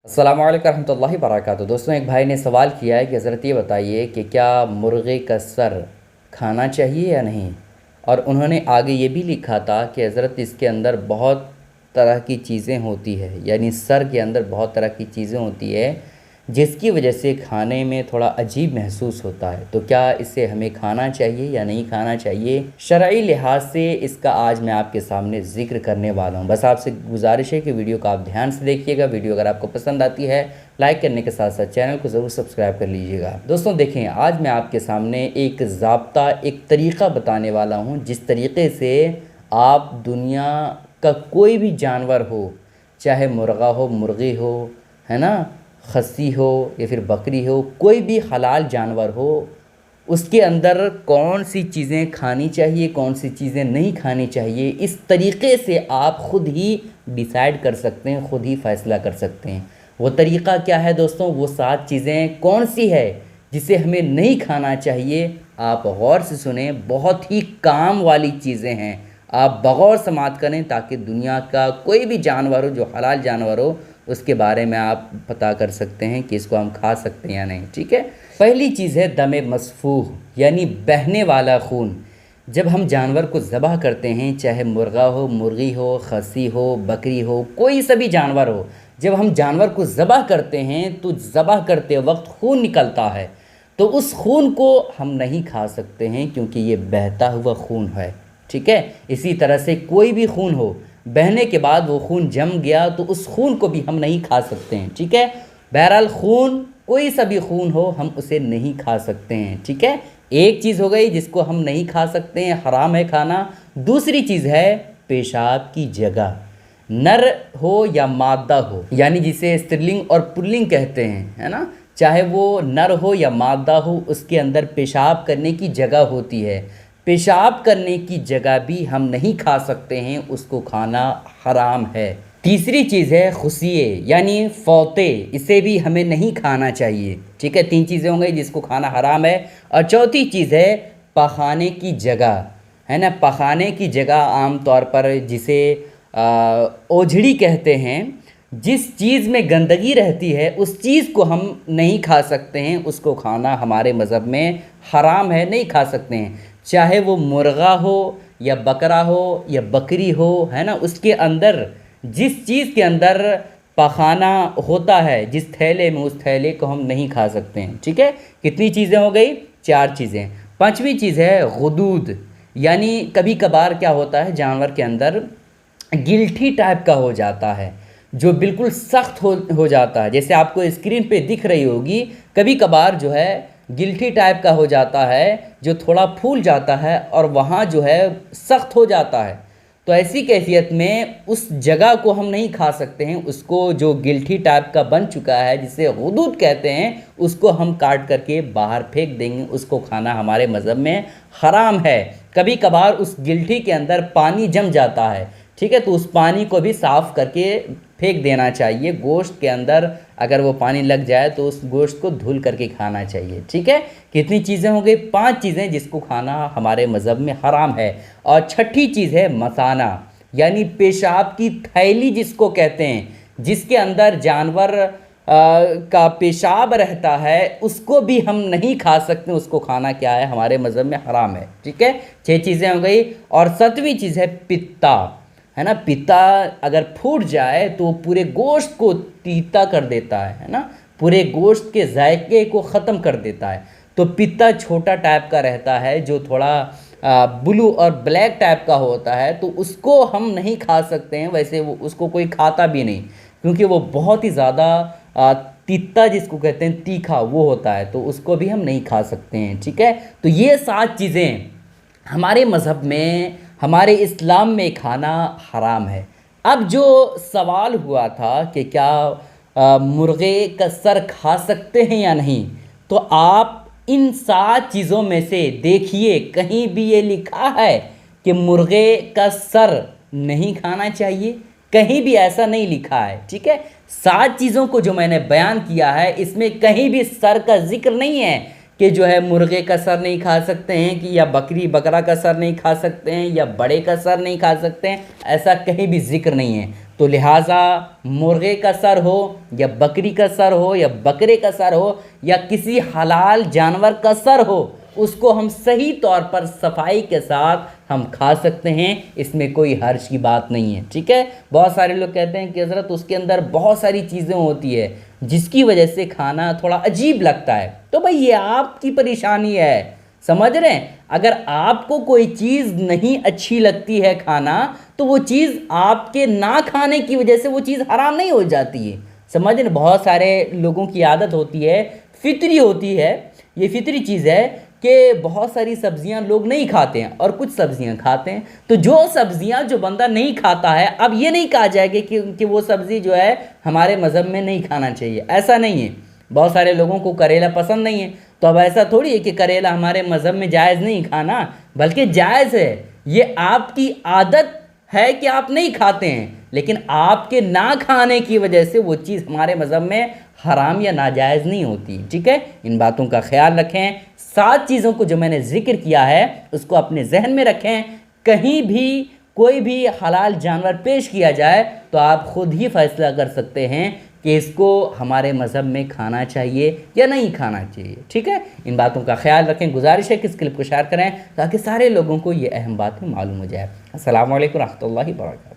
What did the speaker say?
अस्सलाम वालेकुम रहमतुल्लाहि व बरकातुहू। दोस्तों, एक भाई ने सवाल किया है कि हज़रत ये बताइए कि क्या मुर्गे का सर खाना चाहिए या नहीं। और उन्होंने आगे ये भी लिखा था कि हज़रत इसके अंदर बहुत तरह की चीज़ें होती है, यानी सर के अंदर बहुत तरह की चीज़ें होती है जिसकी वजह से खाने में थोड़ा अजीब महसूस होता है। तो क्या इसे हमें खाना चाहिए या नहीं खाना चाहिए, शरई लिहाज से इसका आज मैं आपके सामने ज़िक्र करने वाला हूँ। बस आपसे गुजारिश है कि वीडियो को आप ध्यान से देखिएगा। वीडियो अगर आपको पसंद आती है लाइक करने के साथ साथ चैनल को ज़रूर सब्सक्राइब कर लीजिएगा। दोस्तों देखें, आज मैं आपके सामने एक ज़ाब्ता, एक तरीक़ा बताने वाला हूँ जिस तरीक़े से आप दुनिया का कोई भी जानवर हो, चाहे मुर्गा हो, मुर्गी हो, है ना, खस्सी हो या फिर बकरी हो, कोई भी हलाल जानवर हो, उसके अंदर कौन सी चीज़ें खानी चाहिए, कौन सी चीज़ें नहीं खानी चाहिए, इस तरीक़े से आप ख़ुद ही डिसाइड कर सकते हैं, ख़ुद ही फ़ैसला कर सकते हैं। वो तरीक़ा क्या है दोस्तों, वो 7 चीज़ें कौन सी है जिसे हमें नहीं खाना चाहिए, आप गौर से सुने। बहुत ही काम वाली चीज़ें हैं, आप बगौर समात करें ताकि दुनिया का कोई भी जानवर हो जो हलाल जानवर हो उसके बारे में आप पता कर सकते हैं कि इसको हम खा सकते हैं या नहीं। ठीक है, पहली चीज़ है दमे मसफूह, यानी बहने वाला खून। जब हम जानवर को ज़बह करते हैं, चाहे मुर्गा हो, मुर्गी हो, खस्सी हो, बकरी हो, कोई सभी जानवर हो, जब हम जानवर को ज़बह करते हैं तो ज़बह करते वक्त खून निकलता है, तो उस खून को हम नहीं खा सकते हैं क्योंकि ये बहता हुआ खून है। ठीक है, इसी तरह से कोई भी खून हो, बहने के बाद वो खून जम गया तो उस खून को भी हम नहीं खा सकते हैं। ठीक है, बहरहाल खून, कोई सा भी खून हो, हम उसे नहीं खा सकते हैं। ठीक है, एक चीज़ हो गई जिसको हम नहीं खा सकते हैं, हराम है खाना। दूसरी चीज़ है पेशाब की जगह, नर हो या मादा हो, यानी जिसे स्त्रीलिंग और पुल्लिंग कहते हैं, है ना, चाहे वो नर हो या मादा हो, उसके अंदर पेशाब करने की जगह होती है। पेशाब करने की जगह भी हम नहीं खा सकते हैं, उसको खाना हराम है। तीसरी चीज़ है खुशिये, यानी फौते, इसे भी हमें नहीं खाना चाहिए। ठीक है, 3 चीज़ें हो गई जिसको खाना हराम है। और चौथी चीज़ है पखाने की जगह, है ना। पखाने की जगह आम तौर पर जिसे ओझड़ी कहते हैं, जिस चीज़ में गंदगी रहती है उस चीज़ को हम नहीं खा सकते हैं, उसको खाना हमारे मज़हब में हराम है, नहीं खा सकते हैं। चाहे वो मुर्गा हो या बकरा हो या बकरी हो, है ना, उसके अंदर जिस चीज़ के अंदर पखाना होता है, जिस थैले में, उस थैले को हम नहीं खा सकते हैं। ठीक है, कितनी चीज़ें हो गई, 4 चीज़ें। 5वीं चीज़ है गुदूद, यानी कभी कभार क्या होता है जानवर के अंदर गिल्ठी टाइप का हो जाता है, जो बिल्कुल सख्त हो जाता है, जैसे आपको स्क्रीन पे दिख रही होगी। कभी कभार जो है गिल्ठी टाइप का हो जाता है, जो थोड़ा फूल जाता है और वहाँ जो है सख्त हो जाता है। तो ऐसी कैफियत में उस जगह को हम नहीं खा सकते हैं, उसको जो गिल्ठी टाइप का बन चुका है जिसे गुदूद कहते हैं, उसको हम काट करके बाहर फेंक देंगे, उसको खाना हमारे मज़हब में हराम है। कभी कभार उस गिल्ठी के अंदर पानी जम जाता है, ठीक है, तो उस पानी को भी साफ़ करके फेंक देना चाहिए। गोश्त के अंदर अगर वो पानी लग जाए तो उस गोश्त को धुल करके खाना चाहिए। ठीक है, कितनी चीज़ें हो गई, 5 चीज़ें जिसको खाना हमारे मज़हब में हराम है। और छठी चीज़ है मसाना, यानी पेशाब की थैली जिसको कहते हैं, जिसके अंदर जानवर का पेशाब रहता है, उसको भी हम नहीं खा सकते, उसको खाना क्या है, हमारे मज़हब में हराम है। ठीक है, 6 चीज़ें हो गई। और 7वीं चीज़ है पित्ता, है ना। पित्ता अगर फूट जाए तो पूरे गोश्त को तीता कर देता है ना, पूरे गोश्त के जायके को ख़त्म कर देता है। तो पित्ता छोटा टाइप का रहता है, जो थोड़ा ब्लू और ब्लैक टाइप का होता है, तो उसको हम नहीं खा सकते हैं। वैसे वो उसको कोई खाता भी नहीं, क्योंकि वो बहुत ही ज़्यादा तीता जिसको कहते हैं, तीखा वो होता है, तो उसको भी हम नहीं खा सकते हैं। ठीक है, तो ये 7 चीज़ें हमारे मज़हब में, हमारे इस्लाम में खाना हराम है। अब जो सवाल हुआ था कि क्या मुर्गे का सर खा सकते हैं या नहीं, तो आप इन 7 चीज़ों में से देखिए, कहीं भी ये लिखा है कि मुर्गे का सर नहीं खाना चाहिए, कहीं भी ऐसा नहीं लिखा है। ठीक है, 7 चीज़ों को जो मैंने बयान किया है, इसमें कहीं भी सर का जिक्र नहीं है कि जो है मुर्गे का सर नहीं खा सकते हैं, कि या बकरी बकरा का सर नहीं खा सकते हैं, या बड़े का सर नहीं खा सकते हैं, ऐसा कहीं भी जिक्र नहीं है। तो लिहाजा मुर्गे का सर हो या बकरी का सर हो या बकरे का सर हो या किसी हलाल जानवर का सर हो, उसको हम सही तौर पर सफाई के साथ हम खा सकते हैं, इसमें कोई हर्ज की बात नहीं है। ठीक है। बहुत सारे लोग कहते हैं कि हज़रत उसके अंदर बहुत सारी चीज़ें होती है जिसकी वजह से खाना थोड़ा अजीब लगता है। तो भाई ये आपकी परेशानी है, समझ रहे हैं। अगर आपको कोई चीज़ नहीं अच्छी लगती है खाना, तो वो चीज़ आपके ना खाने की वजह से वो चीज़ हराम नहीं हो जाती है, समझ रहे। बहुत सारे लोगों की आदत होती है, फितरी होती है, ये फितरी चीज़ है कि बहुत सारी सब्जियां लोग नहीं खाते हैं और कुछ सब्जियां खाते हैं। तो जो सब्जियां जो बंदा नहीं खाता है, अब ये नहीं कहा जाएगा कि वो सब्ज़ी जो है हमारे मज़हब में नहीं खाना चाहिए, ऐसा नहीं है। बहुत सारे लोगों को करेला पसंद नहीं है, तो अब ऐसा थोड़ी है कि करेला हमारे मज़हब में जायज़ नहीं खाना, बल्कि जायज़ है। ये आपकी आदत है कि आप नहीं खाते हैं, लेकिन आपके ना खाने की वजह से वो चीज़ हमारे मज़हब में हराम या नाजायज़ नहीं होती। ठीक है। इन बातों का ख्याल रखें। 7 चीज़ों को जो मैंने जिक्र किया है उसको अपने जहन में रखें। कहीं भी कोई भी हलाल जानवर पेश किया जाए तो आप खुद ही फैसला कर सकते हैं कि इसको हमारे मज़हब में खाना चाहिए या नहीं खाना चाहिए। ठीक है। इन बातों का ख्याल रखें। गुजारिश है कि इस क्लिप को शेयर करें ताकि सारे लोगों को ये अहम बातें मालूम हो जाए। अस्सलामु अलैकुम रहमतुल्लाहि व बरकातहू।